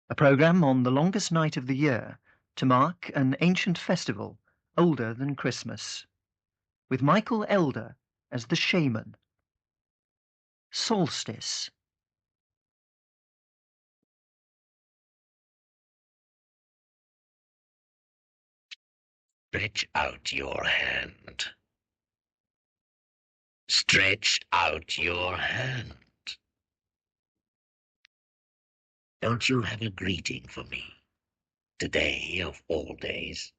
a program on the longest night of the year to mark an ancient festival older than Christmas, with Michael Elder as the shaman. Solstice. Stretch out your hand. Stretch out your hand. Don't you have a greeting for me? Today of all days.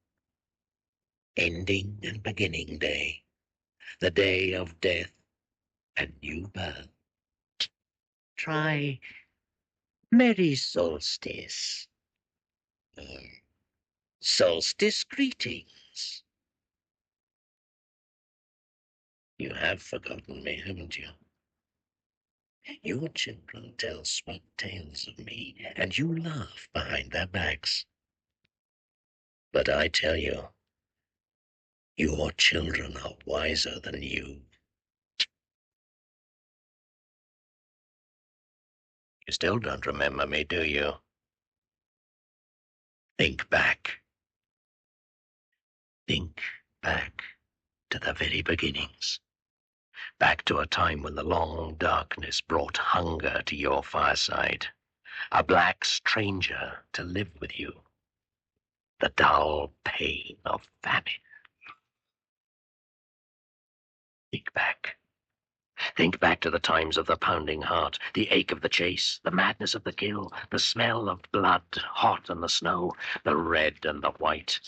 Ending and beginning day. The day of death and new birth. Try Merry Solstice. Or Solstice greetings. You have forgotten me, haven't you? Your children tell sweet tales of me, and you laugh behind their backs. But I tell you, your children are wiser than you. You still don't remember me, do you? Think back. Think back to the very beginnings. Back to a time when the long darkness brought hunger to your fireside. A black stranger to live with you. The dull pain of famine. Think back. Think back to the times of the pounding heart, the ache of the chase, the madness of the kill, the smell of blood hot on the snow, the red and the white.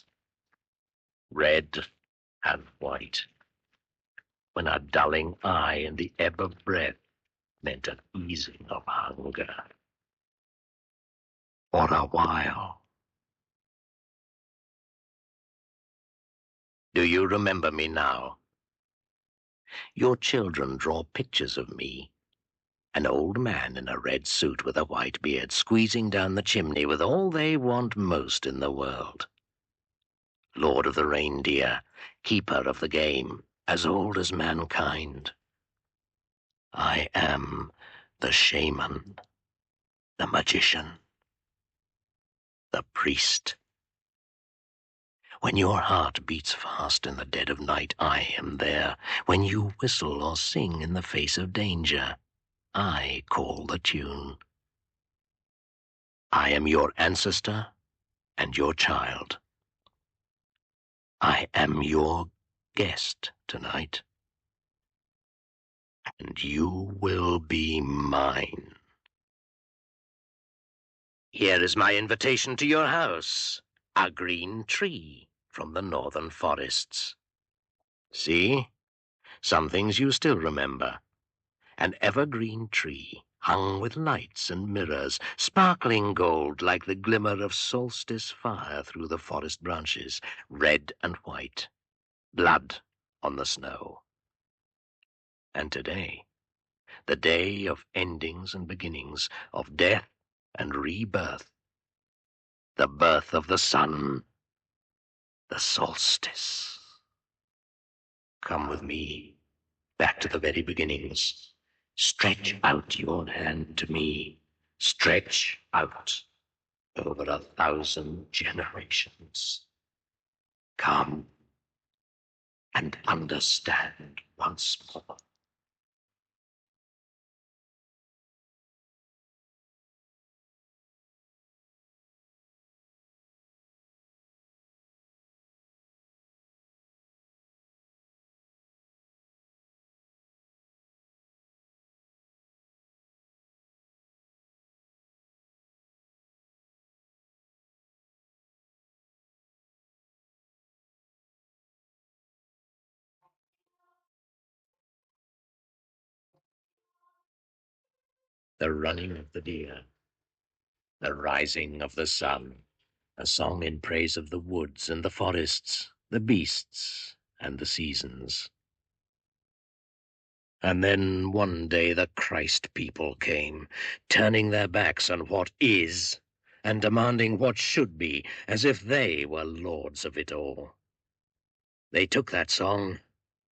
Red and white. When a dulling eye and the ebb of breath meant an easing of hunger. For a while. Do you remember me now? Your children draw pictures of me. An old man in a red suit with a white beard, squeezing down the chimney with all they want most in the world. Lord of the reindeer, keeper of the game, as old as mankind. I am the shaman, the magician, the priest. When your heart beats fast in the dead of night, I am there. When you whistle or sing in the face of danger, I call the tune. I am your ancestor and your child. I am your guest tonight, and you will be mine. Here is my invitation to your house, a green tree from the northern forests. See, some things you still remember. An evergreen tree, hung with lights and mirrors, sparkling gold like the glimmer of solstice fire through the forest branches, red and white, blood on the snow. And today, the day of endings and beginnings, of death and rebirth, the birth of the sun, the solstice. Come with me, back to the very beginnings. Stretch out your hand to me. Stretch out over 1,000 generations. Come and understand once more. The running of the deer, the rising of the sun, a song in praise of the woods and the forests, the beasts and the seasons. And then one day the Christ people came, turning their backs on what is and demanding what should be, as if they were lords of it all. They took that song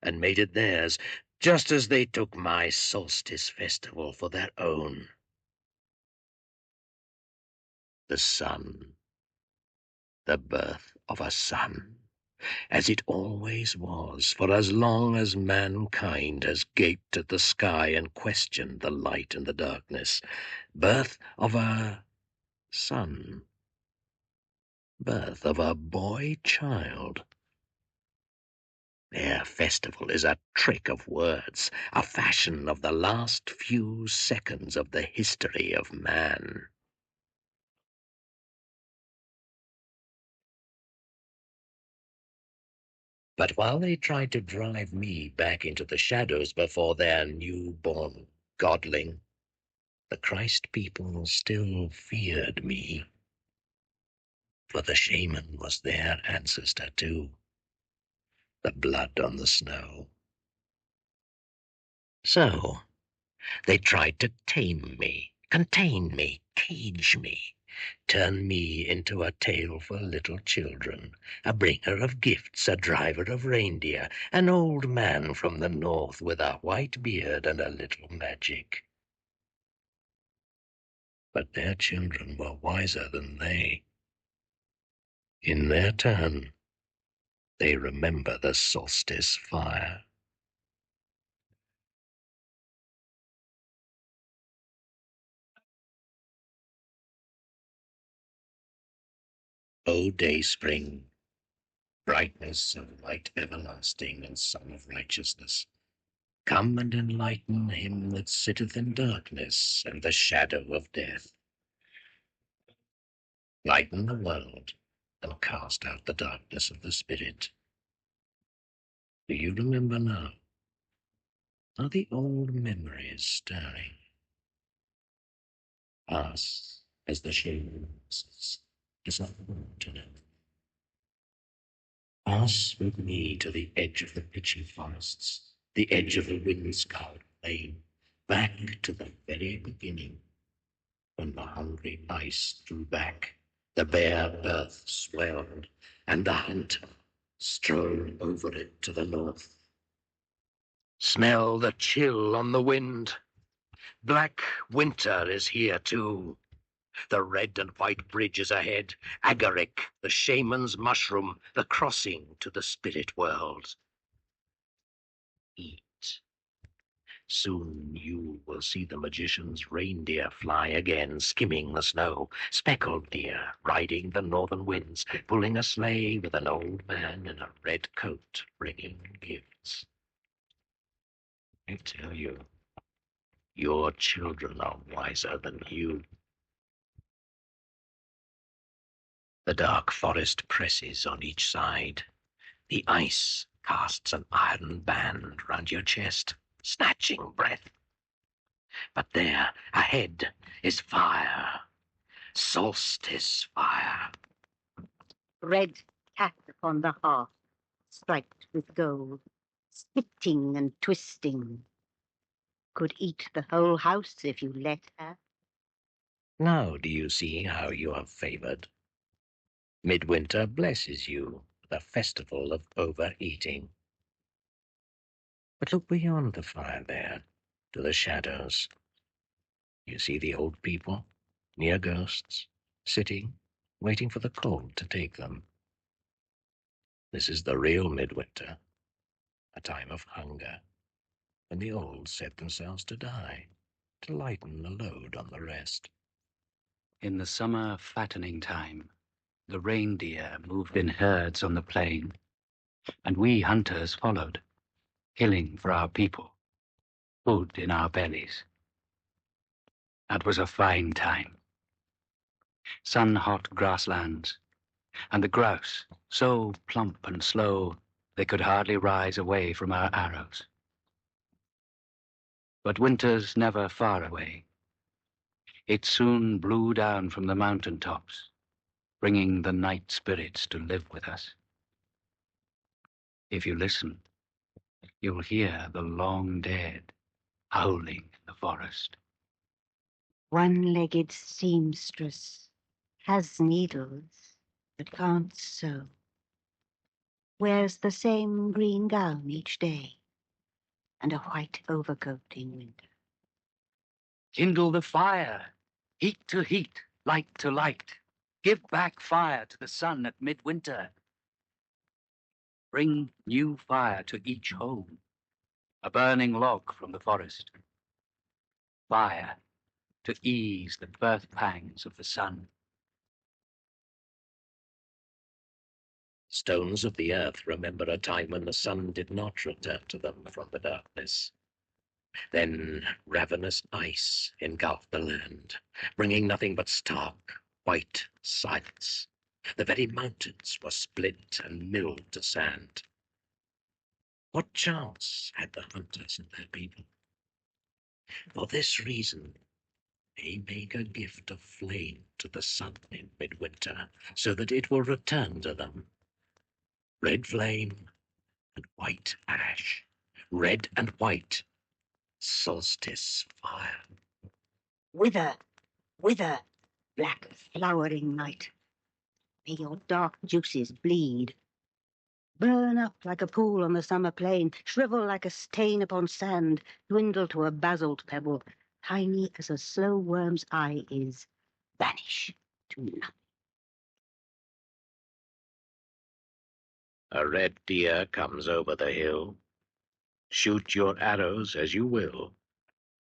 and made it theirs, just as they took my solstice festival for their own. The sun. The birth of a son. As it always was, for as long as mankind has gaped at the sky and questioned the light and the darkness. Birth of a son. Birth of a boy-child. Their festival is a trick of words, a fashion of the last few seconds of the history of man. But while they tried to drive me back into the shadows before their newborn godling, the Christ people still feared me. For the shaman was their ancestor too, the blood on the snow. So they tried to tame me, contain me, cage me, turn me into a tale for little children, a bringer of gifts, a driver of reindeer, an old man from the north with a white beard and a little magic. But their children were wiser than they. In their turn, they remember the solstice fire. O Dayspring, brightness of light everlasting and sun of righteousness, come and enlighten him that sitteth in darkness and the shadow of death. Lighten the world and cast out the darkness of the spirit. Do you remember now? Are the old memories stirring? Us, as the shadows, is not to know. Pass with me to the edge of the pitchy forests, the edge of the wind-scoured plain, back to the very beginning, when the hungry ice drew back, the bare earth swelled, and the hunter strode over it to the north. Smell the chill on the wind. Black winter is here too. The red and white bridge is ahead, Agaric, the shaman's mushroom, the crossing to the spirit world. Eat. Soon you will see the magician's reindeer fly again, skimming the snow, speckled deer, riding the northern winds, pulling a sleigh with an old man in a red coat, bringing gifts. I tell you, your children are wiser than you. The dark forest presses on each side. The ice casts an iron band round your chest, snatching breath. But there, ahead, is fire. Solstice fire. Red cat upon the hearth, striped with gold, spitting and twisting. Could eat the whole house if you let her. Now do you see how you are favored? Midwinter blesses you with a festival of overeating. But look beyond the fire there, to the shadows. You see the old people, near ghosts, sitting, waiting for the cold to take them. This is the real midwinter, a time of hunger, when the old set themselves to die, to lighten the load on the rest. In the summer fattening time, the reindeer moved in herds on the plain, and we hunters followed, killing for our people, food in our bellies. That was a fine time. Sun-hot grasslands, and the grouse, so plump and slow they could hardly rise away from our arrows. But winter's never far away. It soon blew down from the mountain tops, bringing the night spirits to live with us. If you listen, you'll hear the long dead howling in the forest. One-legged seamstress has needles but can't sew. Wears the same green gown each day and a white overcoat in winter. Kindle the fire, heat to heat, light to light. Give back fire to the sun at midwinter. Bring new fire to each home, a burning log from the forest. Fire to ease the birth pangs of the sun. Stones of the earth remember a time when the sun did not return to them from the darkness. Then ravenous ice engulfed the land, bringing nothing but stark, white silence. The very mountains were split and milled to sand. What chance had the hunters and their people? For this reason, they make a gift of flame to the sun in midwinter, so that it will return to them. Red flame and white ash, red and white, solstice fire. Wither, wither, black flowering night. May your dark juices bleed. Burn up like a pool on the summer plain, shrivel like a stain upon sand, dwindle to a basalt pebble, tiny as a slow worm's eye is, vanish to nothing. A red deer comes over the hill. Shoot your arrows as you will.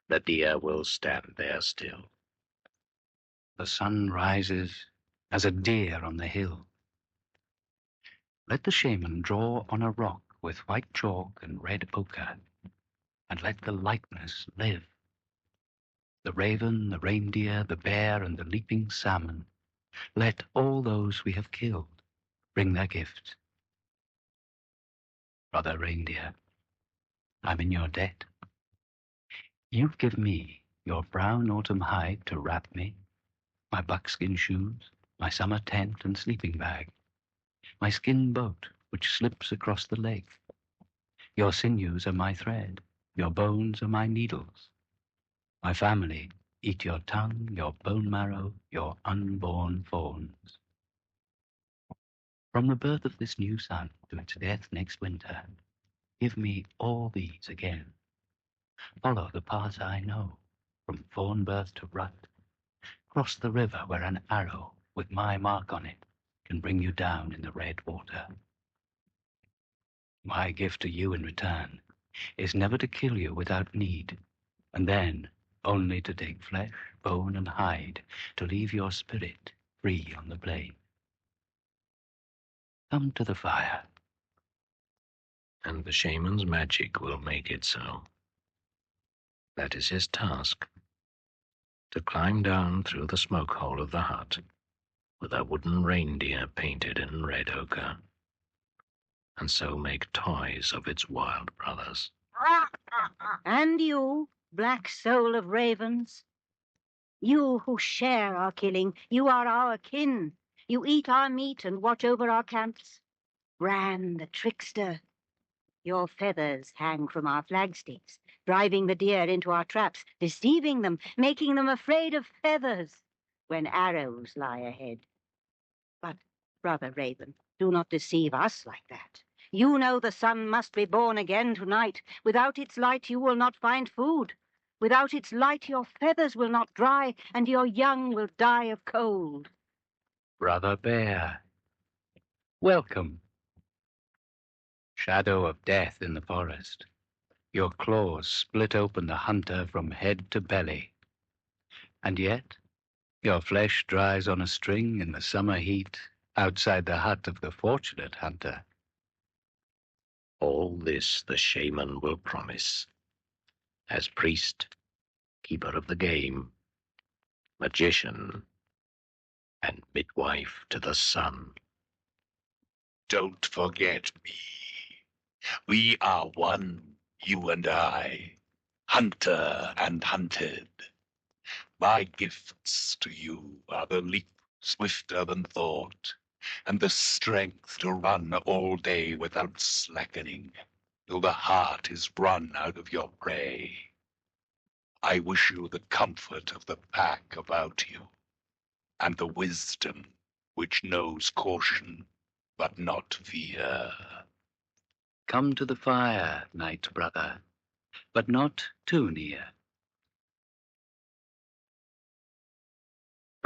The deer will stand there still. The sun rises as a deer on the hill. Let the shaman draw on a rock with white chalk and red ochre, and let the likeness live. The raven, the reindeer, the bear, and the leaping salmon, let all those we have killed bring their gifts. Brother reindeer, I'm in your debt. You give me your brown autumn hide to wrap me, my buckskin shoes, my summer tent and sleeping bag, my skin boat which slips across the lake. Your sinews are my thread, your bones are my needles. My family eat your tongue, your bone marrow, your unborn fawns. From the birth of this new sun to its death next winter, give me all these again. Follow the path I know, from fawn birth to rut. Cross the river where an arrow with my mark on it can bring you down in the red water. My gift to you in return is never to kill you without need, and then only to take flesh, bone, and hide, to leave your spirit free on the plain. Come to the fire. And the shaman's magic will make it so. That is his task, to climb down through the smoke hole of the hut with a wooden reindeer painted in red ochre, and so make toys of its wild brothers. And you, black soul of ravens, you who share our killing, you are our kin. You eat our meat and watch over our camps. Bran, the trickster, your feathers hang from our flagsticks, driving the deer into our traps, deceiving them, making them afraid of feathers when arrows lie ahead. But, brother Raven, do not deceive us like that. You know the sun must be born again tonight. Without its light you will not find food. Without its light your feathers will not dry, and your young will die of cold. Brother Bear, welcome. Shadow of death in the forest, your claws split open the hunter from head to belly. And yet, your flesh dries on a string in the summer heat outside the hut of the fortunate hunter. All this the shaman will promise, as priest, keeper of the game, magician, and midwife to the sun. Don't forget me. We are one, you and I, hunter and hunted. My gifts to you are the leap swifter than thought, and the strength to run all day without slackening, till the heart is run out of your prey. I wish you the comfort of the pack about you, and the wisdom which knows caution, but not fear. Come to the fire, night brother, but not too near.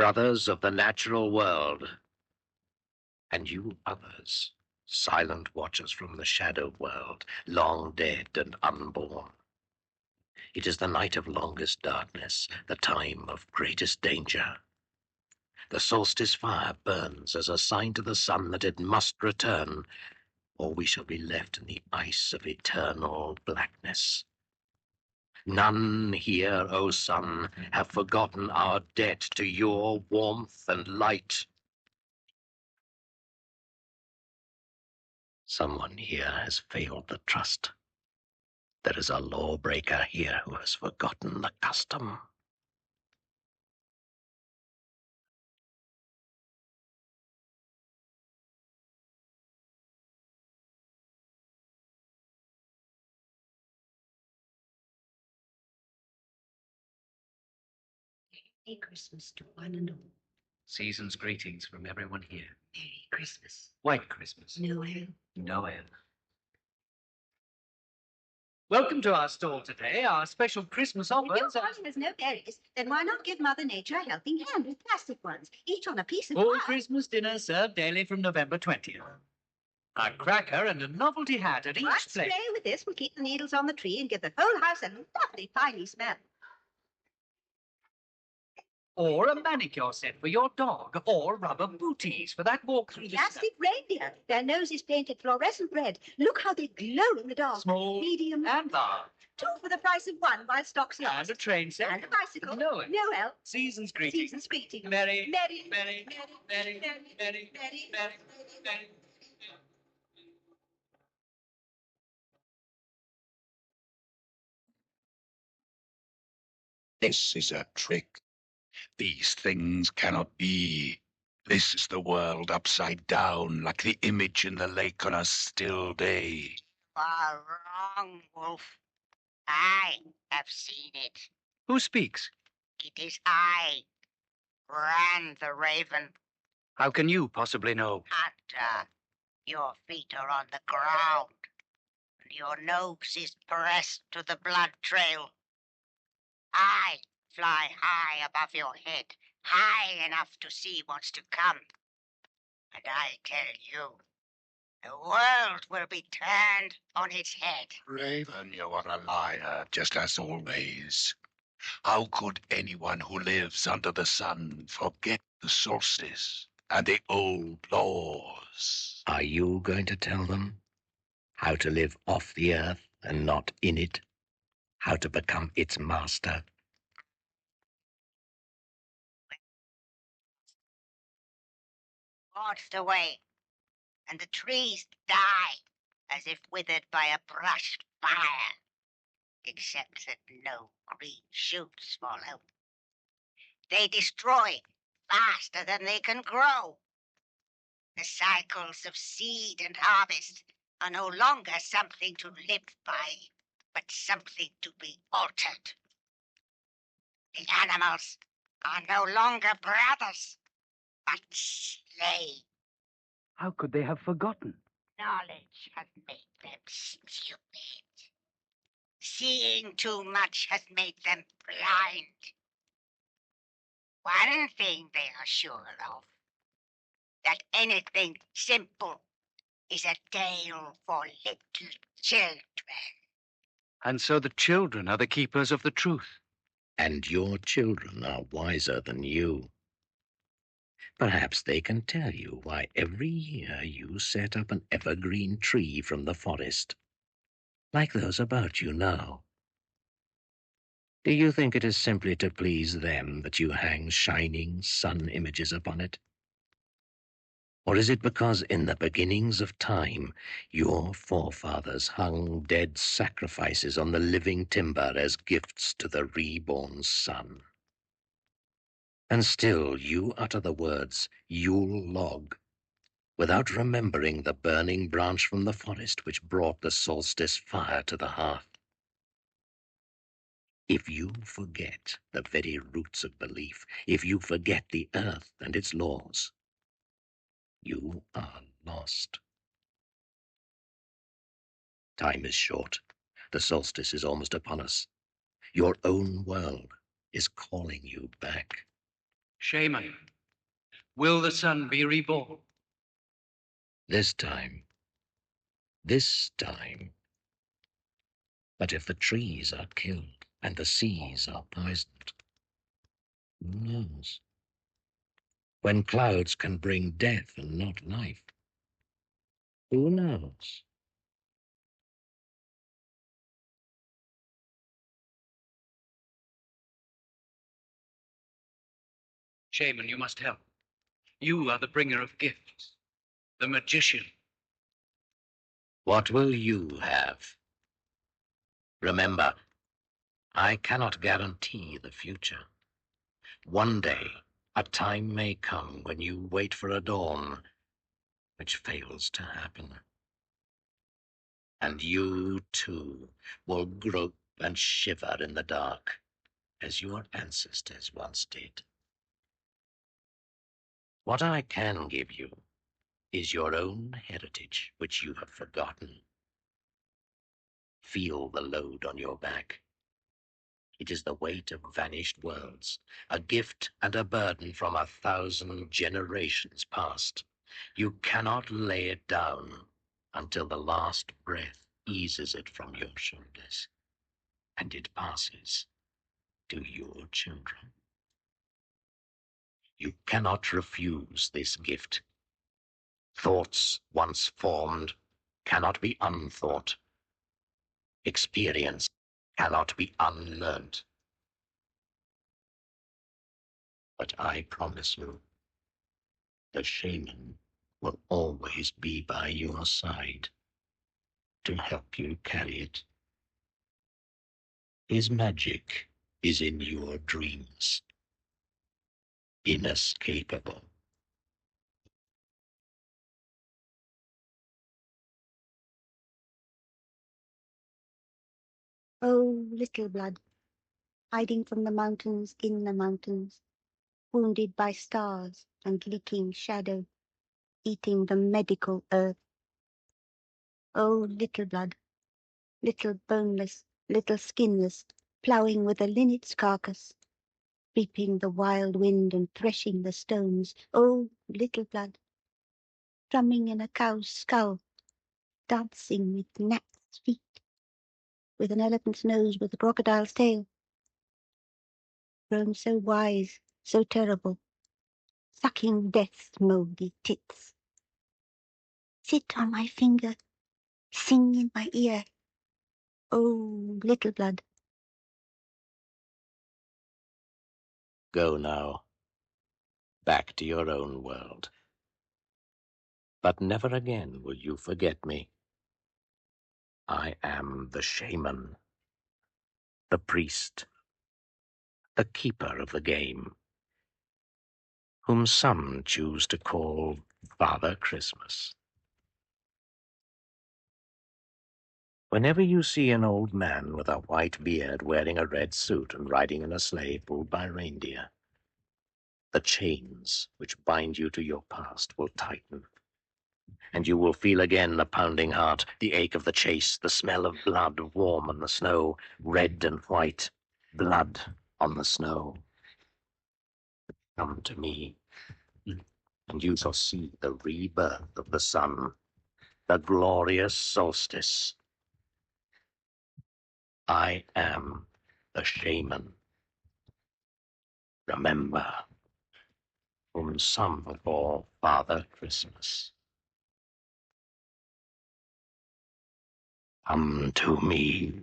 brothers of the natural world. And you others, silent watchers from the shadow world, long dead and unborn. It is the night of longest darkness, the time of greatest danger. The solstice fire burns as a sign to the sun that it must return, or we shall be left in the ice of eternal blackness. None here, O sun, have forgotten our debt to your warmth and light. Someone here has failed the trust. There is a lawbreaker here who has forgotten the custom. Merry Christmas to one and all. Season's greetings from everyone here. Merry Christmas. White Christmas. Noel. Noel. Welcome to our stall today. Our special Christmas If offers your are garden has no berries, then why not give Mother Nature a helping hand with plastic ones, each on a piece of all pie? Christmas dinner served daily from November 20th. A cracker and a novelty hat at each One plate. spray with this will keep the needles on the tree and give the whole house a lovely piney smell. Or a manicure set for your dog. Or rubber booties for that walk through the snow. Plastic reindeer. Their noses painted fluorescent red. Look how they glow in the dark. Small Medium. and large. 2 for the price of 1 while stocks And last. a train set. And a bicycle. Noel. Noel. Season's greetings. Season's greeting. Merry, Merry, merry, merry, merry, merry, merry, merry, merry. This is a trick. These things cannot be. This is the world upside down, like the image in the lake on a still day. Are wrong, Wolf. I have seen it. Who speaks? It is I, Ran the Raven. How can you possibly know? Hunter, your feet are on the ground, and your nose is pressed to the blood trail. I fly high above your head, high enough to see what's to come. And I tell you, the world will be turned on its head. Raven, you are a liar, just as always. How could anyone who lives under the sun forget the solstice and the old laws? Are you going to tell them how to live off the earth and not in it? How to become its master? Washed away, and the trees die as if withered by a brushed fire, except that no green shoots fall out. They destroy faster than they can grow. The cycles of seed and harvest are no longer something to live by, but something to be altered. The animals are no longer brothers, but slaves. How could they have forgotten? Knowledge has made them stupid. Seeing too much has made them blind. One thing they are sure of, that anything simple is a tale for little children. And so the children are the keepers of the truth. And your children are wiser than you. Perhaps they can tell you why every year you set up an evergreen tree from the forest, like those about you now. Do you think it is simply to please them that you hang shining sun images upon it? Or is it because in the beginnings of time your forefathers hung dead sacrifices on the living timber as gifts to the reborn sun? And still you utter the words, Yule log, without remembering the burning branch from the forest which brought the solstice fire to the hearth. If you forget the very roots of belief, if you forget the earth and its laws, you are lost. Time is short. The solstice is almost upon us. Your own world is calling you back. Shaman, will the sun be reborn? This time. This time. But if the trees are killed and the seas are poisoned, who knows? When clouds can bring death and not life, who knows? Shaman, you must help. You are the bringer of gifts, the magician. What will you have? Remember, I cannot guarantee the future. One day, a time may come when you wait for a dawn, which fails to happen. And you, too, will grope and shiver in the dark, as your ancestors once did. What I can give you is your own heritage, which you have forgotten. Feel the load on your back. It is the weight of vanished worlds, a gift and a burden from 1,000 generations past. You cannot lay it down until the last breath eases it from your shoulders, and it passes to your children. You cannot refuse this gift. Thoughts once formed cannot be unthought. Experience cannot be unlearnt. But I promise you, the shaman will always be by your side to help you carry it. His magic is in your dreams, inescapable. Oh, little blood, hiding from the mountains in the mountains, wounded by stars and leaking shadow, eating the medical earth. Oh, little blood, little boneless, little skinless, ploughing with a linnet's carcass, reaping the wild wind and threshing the stones. Oh, little blood, drumming in a cow's skull, dancing with gnat's feet, with an elephant's nose with a crocodile's tail, grown so wise, so terrible, sucking death's mouldy tits. Sit on my finger, sing in my ear. Oh, little blood. Go now, back to your own world. But never again will you forget me. I am the shaman, the priest, the keeper of the game, whom some choose to call Father Christmas. Whenever you see an old man with a white beard wearing a red suit and riding in a sleigh pulled by reindeer, the chains which bind you to your past will tighten, and you will feel again the pounding heart, the ache of the chase, the smell of blood warm on the snow, red and white, blood on the snow. Come to me, and you shall see the rebirth of the sun, the glorious solstice. I am the shaman. Remember, whom some call Father Christmas. Come to me.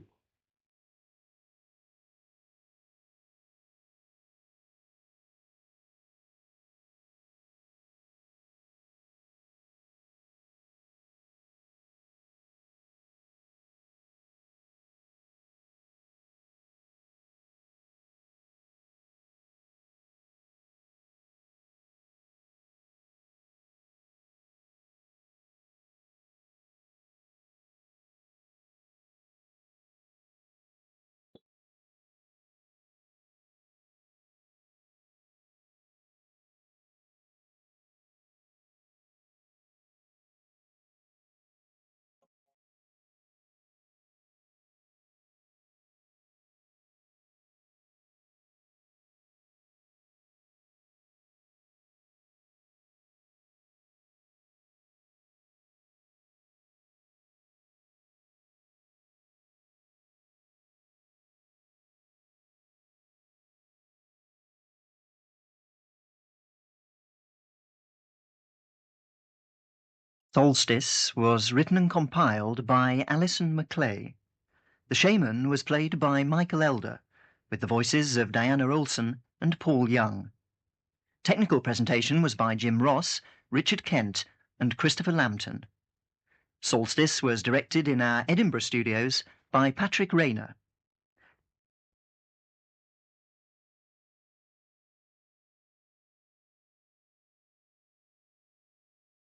Solstice was written and compiled by Alison Macleay. The Shaman was played by Michael Elder, with the voices of Diana Olson and Paul Young. Technical presentation was by Jim Ross, Richard Kent, and Christopher Lambton. Solstice was directed in our Edinburgh studios by Patrick Rayner.